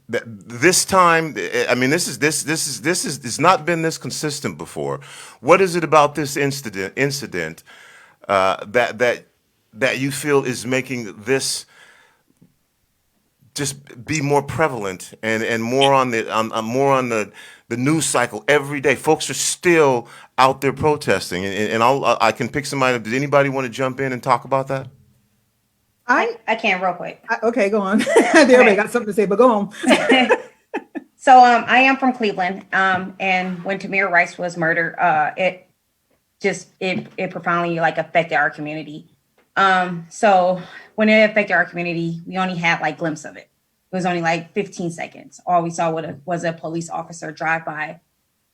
that this time? I mean, this is it's not been this consistent before. What is it about this incident that you feel is making this just be more prevalent and more on the news cycle every day? Folks are still out there protesting, and I can pick somebody. Does anybody want to jump in and talk about that? I can real quick. Okay, go on. Everybody got something to say, but go on. So I am from Cleveland, and when Tamir Rice was murdered, it profoundly like affected our community. So when it affected our community, we only had like glimpse of it. It was only like 15 seconds. All we saw was a police officer drive by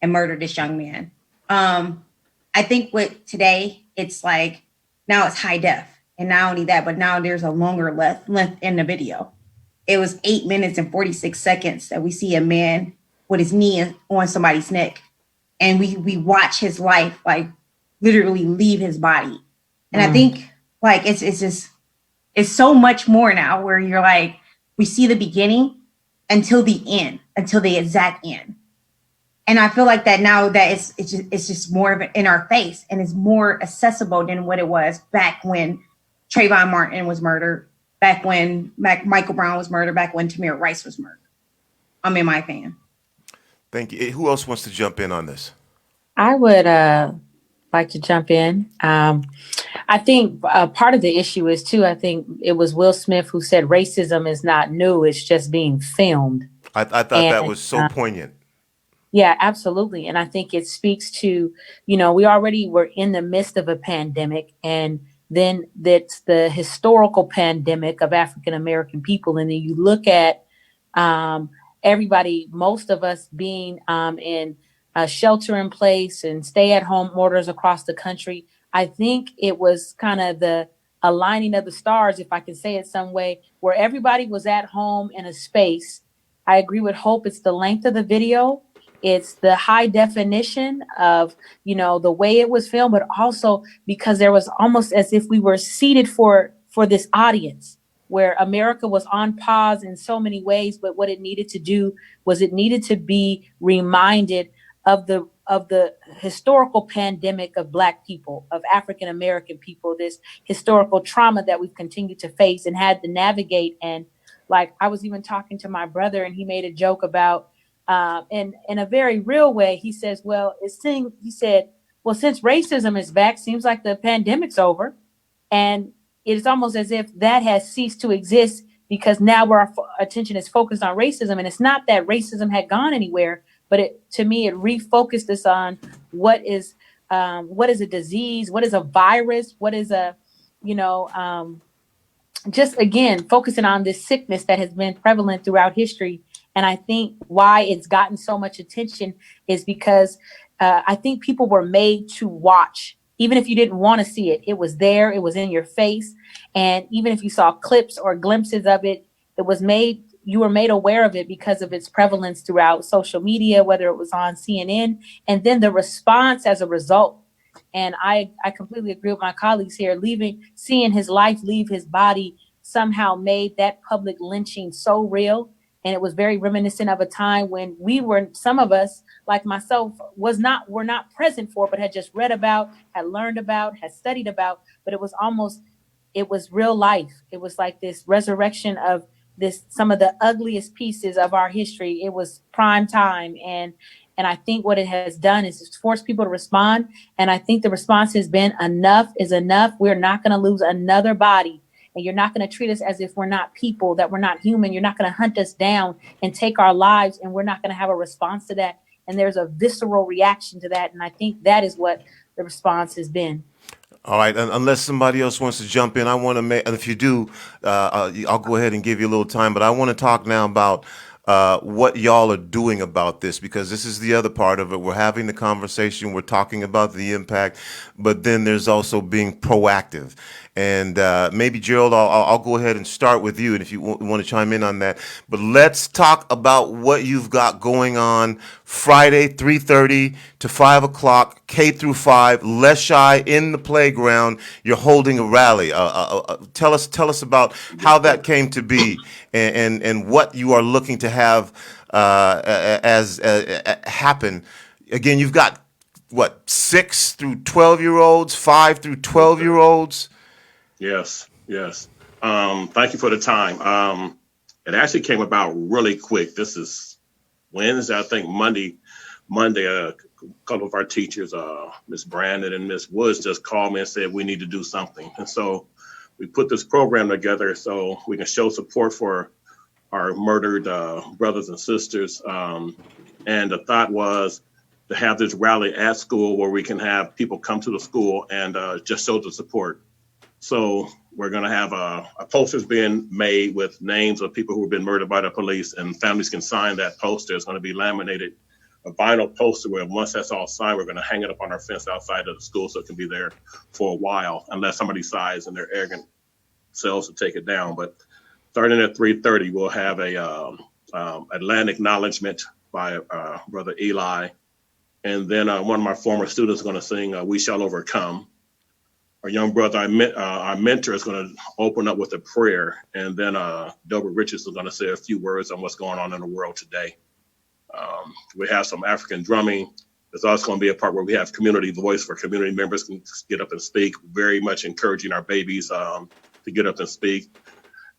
and murder this young man. I think with today, it's like now it's high def. And not only that, but now there's a longer length in the video. It was 8 minutes and 46 seconds that we see a man with his knee on somebody's neck. And we watch his life like literally leave his body. And I think like it's so much more now where you're like, we see the beginning until the end, until the exact end. And I feel like that now that it's just more of it in our face and it's more accessible than what it was back when Trayvon Martin was murdered, back when Michael Brown was murdered, back when Tamir Rice was murdered. I'm in my opinion. Thank you. Who else wants to jump in on this? I would like to jump in. I think part of the issue is too, I think it was Will Smith who said racism is not new, it's just being filmed. I thought that was so poignant. Yeah, absolutely. And I think it speaks to, we already were in the midst of a pandemic, and then that's the historical pandemic of African-American people. And then you look at everybody, most of us being in shelter in place and stay at home orders across the country. I think it was kind of the aligning of the stars, if I can say it some way, where everybody was at home in a space. I agree with Hope. It's the length of the video. It's the high definition of, the way it was filmed, but also because there was almost as if we were seated for this audience where America was on pause in so many ways. But what it needed to do was it needed to be reminded of the historical pandemic of Black people, of African-American people, this historical trauma that we've continued to face and had to navigate. And like, I was even talking to my brother and he made a joke about, in a very real way, he says, since racism is back, seems like the pandemic's over. And it's almost as if that has ceased to exist because now our attention is focused on racism. And it's not that racism had gone anywhere, but to me, it refocused us on what is a disease, what is a virus, what is just again, focusing on this sickness that has been prevalent throughout history. And I think why it's gotten so much attention is because I think people were made to watch. Even if you didn't want to see it, it was there, it was in your face. And even if you saw clips or glimpses of it, you were made aware of it because of its prevalence throughout social media, whether it was on CNN, and then the response as a result. And I completely agree with my colleagues here. Seeing his life leave his body somehow made that public lynching so real. And it was very reminiscent of a time when some of us, like myself, were not present for, but had just read about, had learned about, had studied about, but it was real life. It was like this resurrection of some of the ugliest pieces of our history. It was prime time. And I think what it has done is it's forced people to respond. And I think the response has been enough is enough. We're not going to lose another body. And you're not going to treat us as if we're not people, that we're not human. You're not going to hunt us down and take our lives, and we're not going to have a response to that. And there's a visceral reaction to that. And I think that is what the response has been. All right, unless somebody else wants to jump in, I want to make, and if you do, I'll go ahead and give you a little time, but I want to talk now about what y'all are doing about this, because this is the other part of it. We're having the conversation, we're talking about the impact, but then there's also being proactive. And maybe, Gerald, I'll go ahead and start with you, and if you want to chime in on that. But let's talk about what you've got going on Friday, 3:30 to 5 o'clock, K through 5, Leschi in the playground. You're holding a rally. Tell us about how that came to be, and what you are looking to have happen. Again, you've got, what, 6 through 12-year-olds, 5 through 12-year-olds? Yes. Thank you for the time. It actually came about really quick. This is Wednesday, I think Monday, a couple of our teachers, Miss Brandon and Miss Woods, just called me and said, we need to do something. And so we put this program together so we can show support for our murdered brothers and sisters. And the thought was to have this rally at school where we can have people come to the school and just show the support. So we're going to have posters being made with names of people who have been murdered by the police, and families can sign that poster. It's going to be laminated, a vinyl poster where once that's all signed, we're going to hang it up on our fence outside of the school so it can be there for a while, unless somebody decides in their arrogant selves to take it down. But starting at 3:30, we'll have a land acknowledgement by Brother Eli. And then one of my former students is going to sing We Shall Overcome. Our young brother, our mentor, is going to open up with a prayer. And then Delbert Richards is going to say a few words on what's going on in the world today. We have some African drumming. There's also going to be a part where we have community voice where community members can get up and speak, very much encouraging our babies to get up and speak.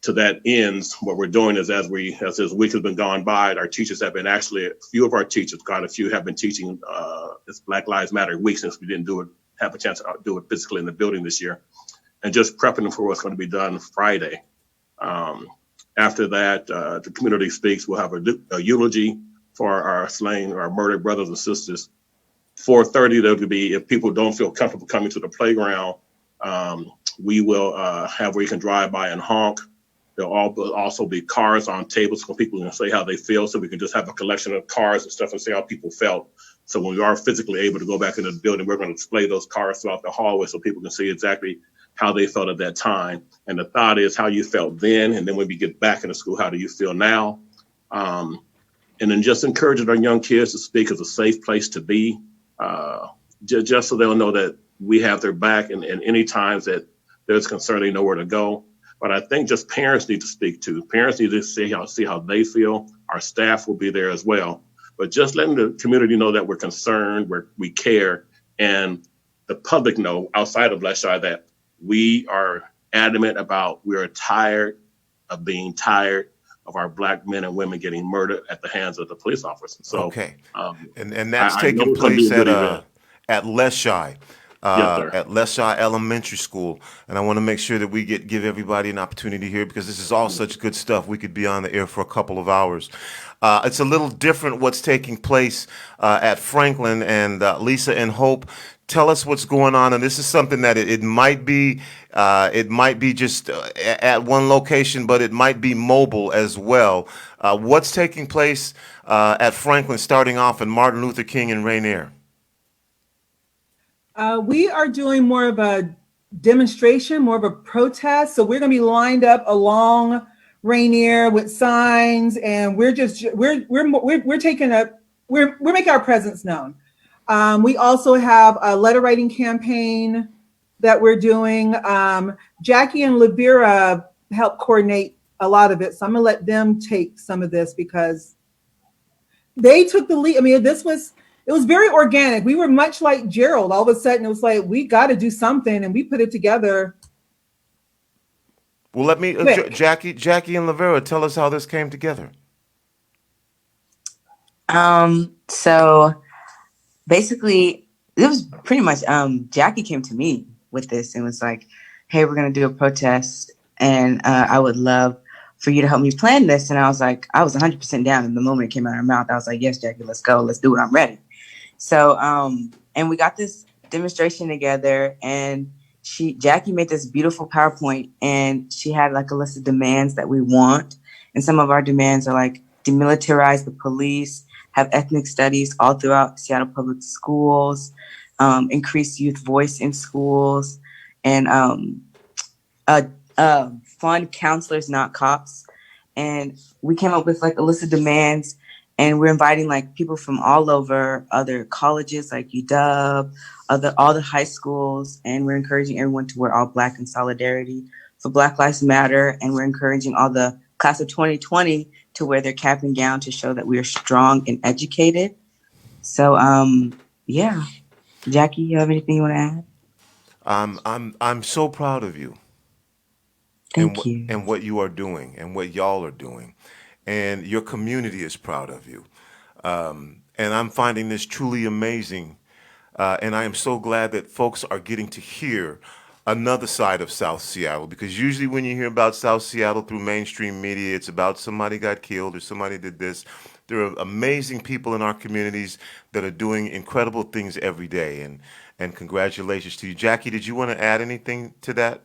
To that ends, what we're doing is as this week has been gone by, our teachers have been a few of our teachers, quite a few have been teaching this Black Lives Matter week since we didn't have a chance to do it physically in the building this year, and just prepping them for what's going to be done Friday. After that, the community speaks. We'll have a eulogy for our slain, our murdered brothers and sisters. 4:30, there could be, if people don't feel comfortable coming to the playground, we will have where you can drive by and honk. There'll also be cars on tables for people to say how they feel, so we can just have a collection of cars and stuff and see how people felt. So when we are physically able to go back into the building, we're going to display those cars throughout the hallway so people can see exactly how they felt at that time. And the thought is how you felt then, and then when we get back into school, how do you feel now? And then just encouraging our young kids to speak as a safe place to be, just so they'll know that we have their back, and any times that there's concern, they know where to go. But I think just parents need to speak too. Parents need to see how they feel. Our staff will be there as well. But just letting the community know that we're concerned, we care, and the public know outside of Leschi that we are adamant about, we're tired of being tired of our Black men and women getting murdered at the hands of the police officers. So, okay, and that's taking place at Leschi. At Leschi Elementary School, and I want to make sure that we give everybody an opportunity here, because this is all such good stuff. We could be on the air for a couple of hours. It's a little different what's taking place at Franklin, and Lisa and Hope, tell us what's going on. And this is something that it might be just at one location, but it might be mobile as well. What's taking place at Franklin, starting off in Martin Luther King and Rainier? We are doing more of a demonstration, more of a protest. So we're going to be lined up along Rainier with signs, and we're making our presence known. We also have a letter writing campaign that we're doing. Jackie and Levera help coordinate a lot of it. So I'm gonna let them take some of this because they took the lead. I mean, it was very organic. We were much like Gerald. All of a sudden, it was like, we got to do something, and we put it together. Well, let me, Jackie and Levera, tell us how this came together. So basically, it was pretty much Jackie came to me with this and was like, "Hey, we're gonna do a protest, and I would love for you to help me plan this." And I was like, I was 100% down. And the moment it came out of her mouth, I was like, "Yes, Jackie, let's go. Let's do it. I'm ready." So, and we got this demonstration together, and Jackie made this beautiful PowerPoint, and she had like a list of demands that we want. And some of our demands are like demilitarize the police, have ethnic studies all throughout Seattle public schools, increase youth voice in schools, and fund counselors, not cops. And we came up with like a list of demands, and we're inviting like people from all over, other colleges like UW, all the high schools, and we're encouraging everyone to wear all black in solidarity for Black Lives Matter. And we're encouraging all the class of 2020 to wear their cap and gown to show that we are strong and educated. So, yeah. Jackie, you have anything you want to add? I'm so proud of you. Thank you. And what you are doing and what y'all are doing. And your community is proud of you. And I'm finding this truly amazing. And I am so glad that folks are getting to hear another side of South Seattle, because usually when you hear about South Seattle through mainstream media, it's about somebody got killed or somebody did this. There are amazing people in our communities that are doing incredible things every day. And congratulations to you. Jackie, did you want to add anything to that?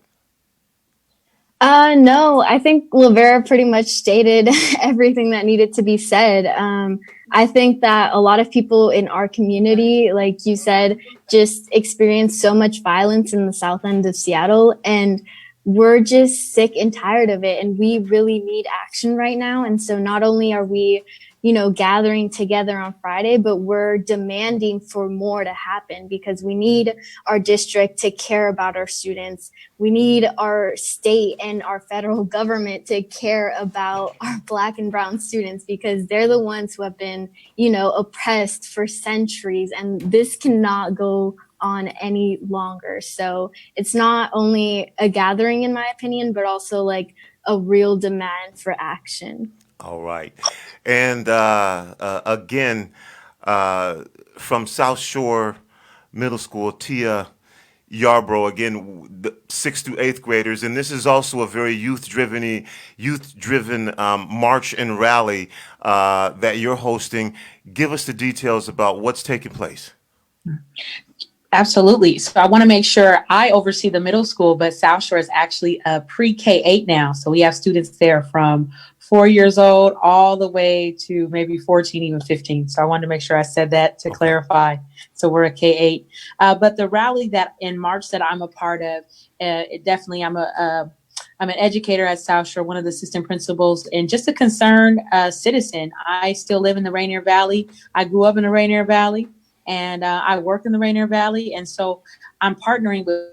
No, I think Levera pretty much stated everything that needed to be said. I think that a lot of people in our community, like you said, just experience so much violence in the south end of Seattle, and we're just sick and tired of it. And we really need action right now. And so not only are we, gathering together on Friday, but we're demanding for more to happen, because we need our district to care about our students. We need our state and our federal government to care about our Black and brown students, because they're the ones who have been, oppressed for centuries. And this cannot go on any longer. So it's not only a gathering, in my opinion, but also like a real demand for action. All right. And again, from Southshore Middle School, Tia Yarbrough, again, the 6th through 8th graders. And this is also a very youth-driven march and rally that you're hosting. Give us the details about what's taking place. Absolutely. So I want to make sure I oversee the middle school, but Southshore is actually a pre-K-8 now. So we have students there from 4 years old all the way to maybe 14, even 15. So I wanted to make sure I said that to clarify. So we're a K-8. But the rally that in March that I'm a part of, definitely I'm an educator at Southshore, one of the assistant principals, and just a concerned citizen. I still live in the Rainier Valley. I grew up in the Rainier Valley. And I work in the Rainier Valley. And so I'm partnering with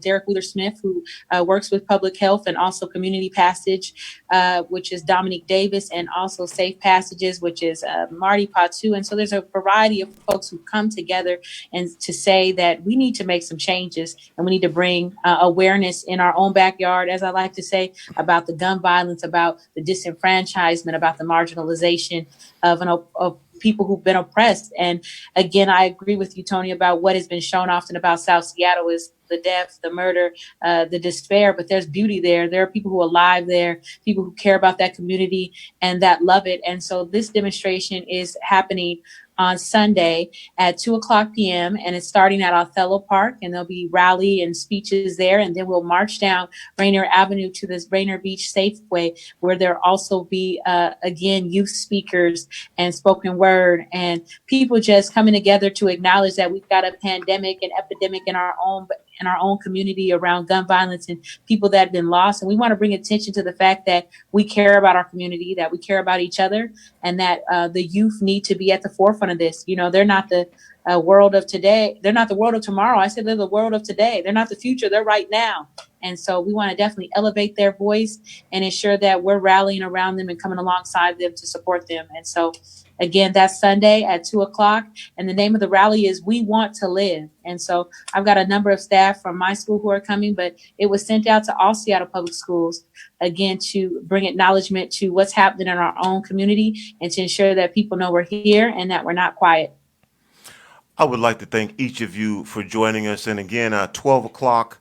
Derek Wheeler-Smith, who works with public health and also Community Passage, which is Dominique Davis, and also Safe Passages, which is Marty Patu. And so there's a variety of folks who come together and to say that we need to make some changes, and we need to bring awareness in our own backyard, as I like to say, about the gun violence, about the disenfranchisement, about the marginalization of people who've been oppressed. And again, I agree with you, Tony, about what has been shown often about South Seattle is the death, the murder, the despair, but there's beauty there. There are people who are alive there, people who care about that community and that love it. And so this demonstration is happening on Sunday at 2:00 p.m. and it's starting at Othello Park, and there'll be rally and speeches there, and then we'll march down Rainier Avenue to this Rainier Beach Safeway, where there'll also be again youth speakers and spoken word and people just coming together to acknowledge that we've got a pandemic and epidemic in our own community around gun violence and people that have been lost. And we want to bring attention to the fact that we care about our community, that we care about each other, and that the youth need to be at the forefront of this. They're not the world of today. They're not the world of tomorrow. I said they're the world of today. They're not the future. They're right now. And so we want to definitely elevate their voice and ensure that we're rallying around them and coming alongside them to support them. And so, again, that's Sunday at 2:00. And the name of the rally is We Want to Live. And so I've got a number of staff from my school who are coming, but it was sent out to all Seattle Public Schools, again, to bring acknowledgement to what's happening in our own community and to ensure that people know we're here and that we're not quiet. I would like to thank each of you for joining us. And again, 12:00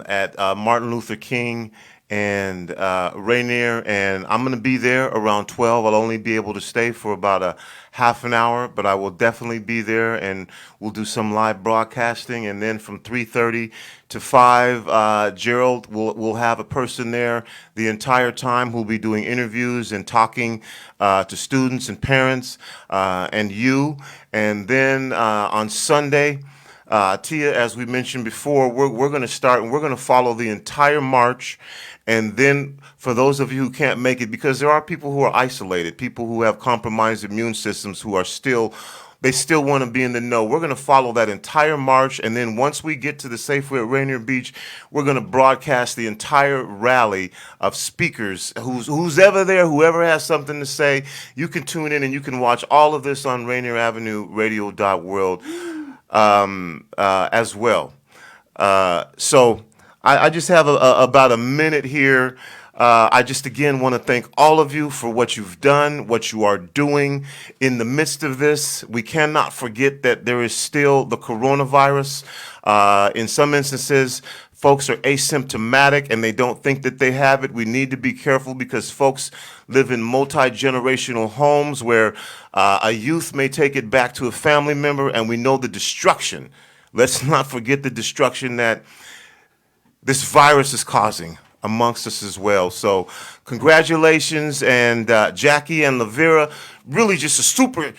at Martin Luther King and Rainier, and I'm going to be there around 12. I'll only be able to stay for about a half an hour, but I will definitely be there, and we'll do some live broadcasting. And then from 3:30 to 5, Gerald will have a person there the entire time who'll be doing interviews and talking to students and parents and you. And then on Sunday, Tia, as we mentioned before, we're going to start and we're going to follow the entire march. And then for those of you who can't make it, because there are people who are isolated, people who have compromised immune systems, who are still want to be in the know. We're going to follow that entire march. And then once we get to the Safeway at Rainier Beach, we're going to broadcast the entire rally of speakers. Who's ever there, whoever has something to say, you can tune in and you can watch all of this on RainierAvenueRadio.world as well. So I just have about a minute here. I just again want to thank all of you for what you've done, what you are doing in the midst of this. We cannot forget that there is still the coronavirus. In some instances, folks are asymptomatic and they don't think that they have it. We need to be careful because folks live in multi-generational homes where a youth may take it back to a family member, and we know the destruction. Let's not forget the destruction that this virus is causing amongst us as well. So congratulations, and Jackie and Levera, really just a super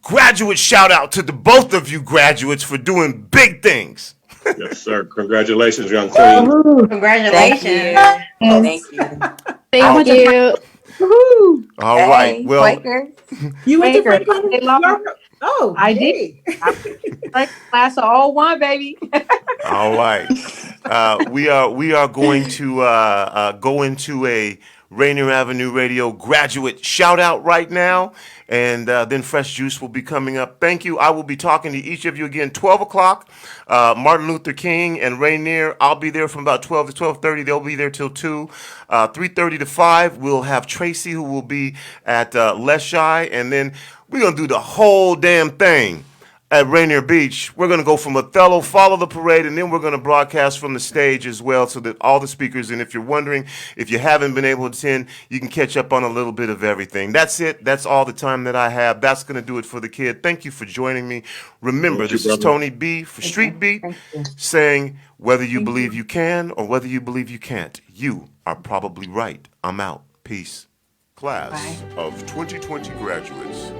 graduate shout out to the both of you graduates for doing big things. Yes, sir. Congratulations, young queen. Congratulations. Thank you. Thank you. Woohoo! All right. Well, You went to Quaker. Franklin? Oh, I did. Like class of all one, baby. all right. We are going to go into a Rainier Avenue Radio graduate shout out right now, and then Fresh Juice will be coming up. Thank you. I will be talking to each of you again 12:00. Martin Luther King and Rainier, I'll be there from about 12 to 12:30. They'll be there till 2. 3:30 to 5, we'll have Tracy, who will be at Leschi, and then we're going to do the whole damn thing at Rainier Beach. We're going to go from Othello, follow the parade, and then we're going to broadcast from the stage as well, so that all the speakers, and if you're wondering, if you haven't been able to attend, you can catch up on a little bit of everything. That's it. That's all the time that I have. That's going to do it for the kid. Thank you for joining me. Remember, this is Tony B for StreetBeat saying, whether you believe you can or whether you believe you can't, you are probably right. I'm out. Peace. Class of 2020 graduates.